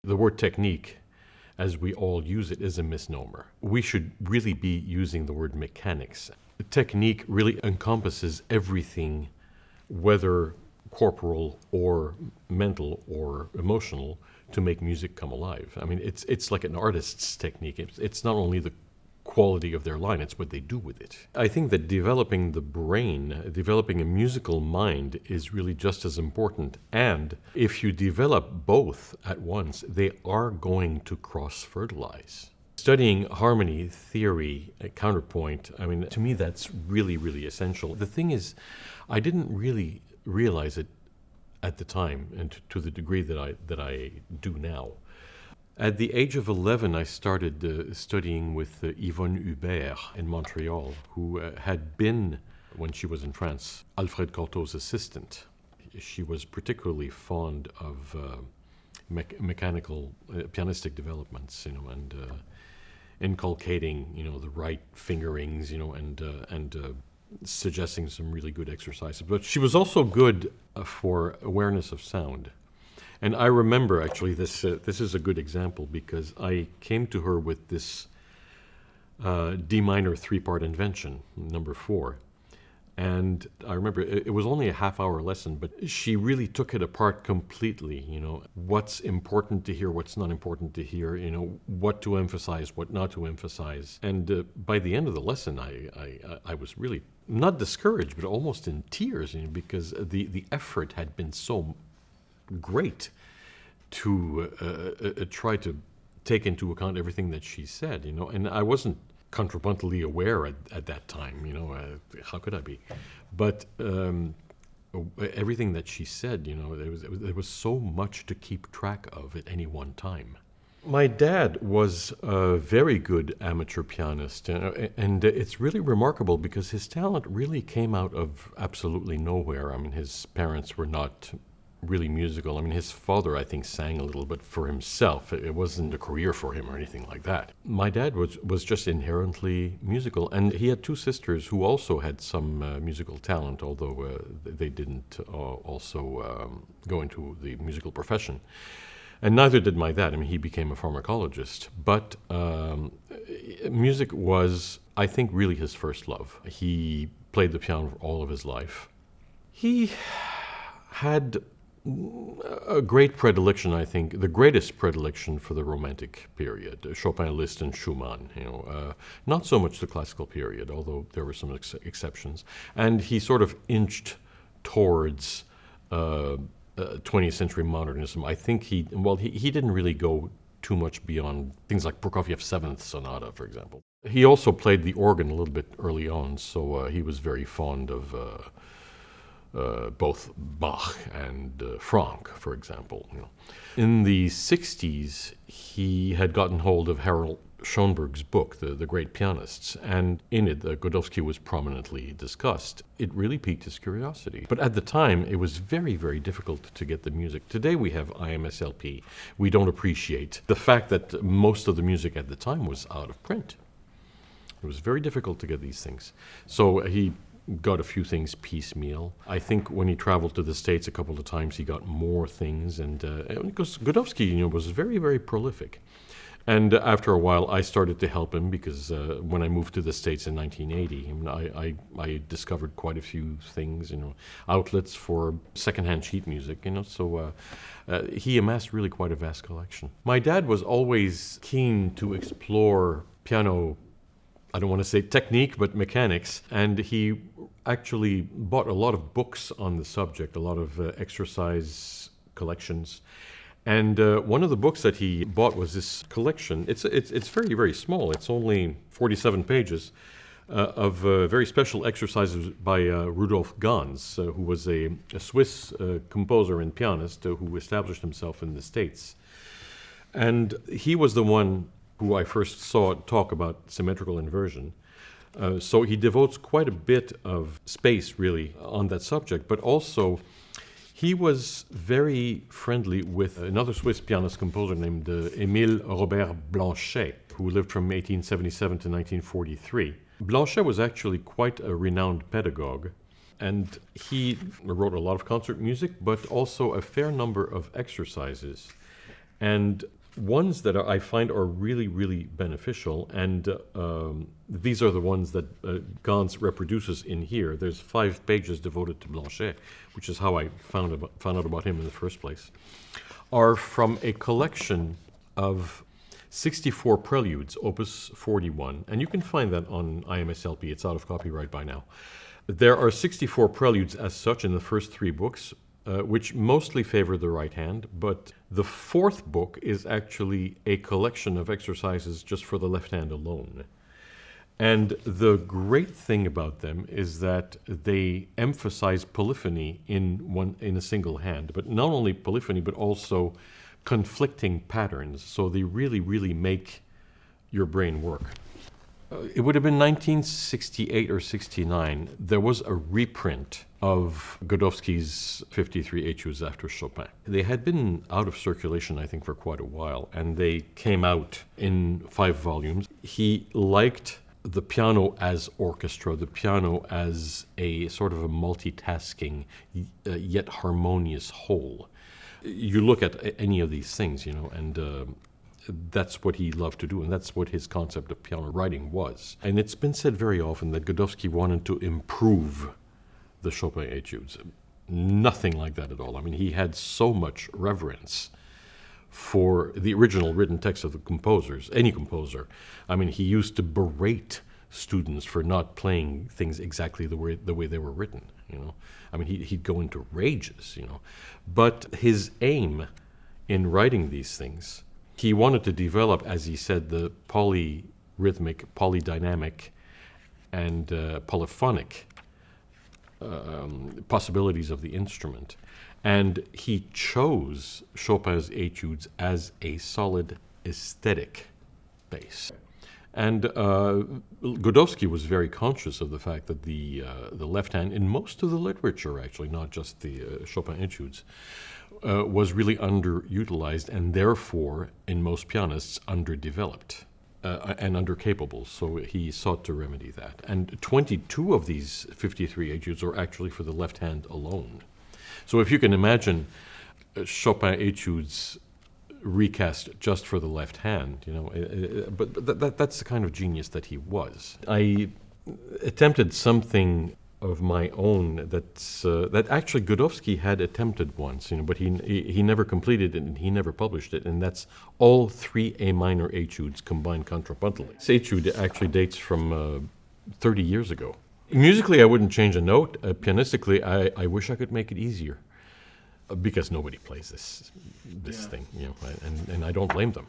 The word technique, as we all use it, is a misnomer. We should really be using the word mechanics. Technique really encompasses everything, whether corporal or mental or emotional, to make music come alive. I mean, it's like an artist's technique. It's not only the quality of their line, it's what they do with it. I think that developing the brain, developing a musical mind is really just as important. And if you develop both at once, they are going to cross-fertilize. Studying harmony, theory, counterpoint, I mean, to me that's really, really essential. The thing is, I didn't really realize it at the time, and to the degree that I do now. At the age of 11, I started studying with Yvonne Hubert in Montreal, who had been, when she was in France, Alfred Cortot's assistant. She was particularly fond of mechanical, pianistic developments, and inculcating, the right fingerings, and suggesting some really good exercises. But she was also good for awareness of sound. And I remember, actually, this is a good example, because I came to her with this D minor three-part invention, number 4. And I remember it was only a half-hour lesson, but she really took it apart completely, what's important to hear, what's not important to hear, what to emphasize, what not to emphasize. And by the end of the lesson, I was really not discouraged, but almost in tears, because the effort had been so great to try to take into account everything that she said, and I wasn't contrapuntally aware at that time, how could I be? But everything that she said, there was so much to keep track of at any one time. My dad was a very good amateur pianist, and it's really remarkable because his talent really came out of absolutely nowhere. I mean, his parents were not really musical. I mean, his father, I think, sang a little bit for himself. It wasn't a career for him or anything like that. My dad was just inherently musical, and he had 2 sisters who also had some musical talent, although they didn't also go into the musical profession. And neither did my dad. I mean, he became a pharmacologist. But music was, I think, really his first love. He played the piano all of his life. He had a great predilection, I think, the greatest predilection for the Romantic period, Chopin, Liszt, and Schumann. Not so much the classical period, although there were some exceptions. And he sort of inched towards 20th century modernism. I think he didn't really go too much beyond things like Prokofiev's 7th Sonata, for example. He also played the organ a little bit early on, so he was very fond of both Bach and Franck, for example. In the 60s, he had gotten hold of Harold Schoenberg's book, The Great Pianists, and in it, Godowsky was prominently discussed. It really piqued his curiosity. But at the time, it was very, very difficult to get the music. Today we have IMSLP. We don't appreciate the fact that most of the music at the time was out of print. It was very difficult to get these things. So he got a few things piecemeal. I think when he traveled to the States a couple of times, he got more things, and because Godowsky, was very, very prolific. And after a while, I started to help him because when I moved to the States in 1980, I discovered quite a few things, outlets for secondhand sheet music, so he amassed really quite a vast collection. My dad was always keen to explore piano, I don't want to say technique, but mechanics, and he actually bought a lot of books on the subject, a lot of exercise collections. And one of the books that he bought was this collection. It's very, very small. It's only 47 pages of very special exercises by Rudolph Ganz, who was a Swiss composer and pianist who established himself in the States. And he was the one who I first saw talk about symmetrical inversion. So he devotes quite a bit of space, really, on that subject, but also he was very friendly with another Swiss pianist-composer named Émile-Robert Blanchet, who lived from 1877 to 1943. Blanchet was actually quite a renowned pedagogue, and he wrote a lot of concert music, but also a fair number of exercises. And ones that I find are really, really beneficial, and these are the ones that Ganz reproduces in here. There's 5 pages devoted to Blanchet, which is how I found out about him in the first place, are from a collection of 64 preludes, opus 41, and you can find that on IMSLP. It's out of copyright by now. There are 64 preludes as such in the first 3 books, which mostly favor the right hand, but the 4th book is actually a collection of exercises just for the left hand alone. And the great thing about them is that they emphasize polyphony in a single hand, but not only polyphony, but also conflicting patterns. So they really, really make your brain work. It would have been 1968 or 69. There was a reprint of Godowsky's 53 Etudes after Chopin. They had been out of circulation, I think, for quite a while, and they came out in 5 volumes. He liked the piano as orchestra, the piano as a sort of a multitasking yet harmonious whole. You look at any of these things, and that's what he loved to do, and that's what his concept of piano writing was. And it's been said very often that Godowsky wanted to improve the Chopin Etudes. Nothing like that at all. I mean, he had so much reverence for the original written text of the composers, any composer. I mean, he used to berate students for not playing things exactly the way they were written, I mean, he'd go into rages, But his aim in writing these things, he wanted to develop, as he said, the polyrhythmic, polydynamic, and polyphonic possibilities of the instrument. And he chose Chopin's Etudes as a solid aesthetic base. And Godowsky was very conscious of the fact that the left hand, in most of the literature actually, not just the Chopin Etudes, was really underutilized and therefore, in most pianists, underdeveloped and undercapable. So he sought to remedy that. And 22 of these 53 Etudes are actually for the left hand alone. So if you can imagine Chopin Etudes recast just for the left hand, but that's the kind of genius that he was. I attempted something of my own that actually Godowsky had attempted once, but he never completed it and he never published it, and that's all 3 A minor Etudes combined contrapuntally. This etude actually dates from 30 years ago. Musically, I wouldn't change a note. Pianistically, I wish I could make it easier, because nobody plays this thing, and I don't blame them.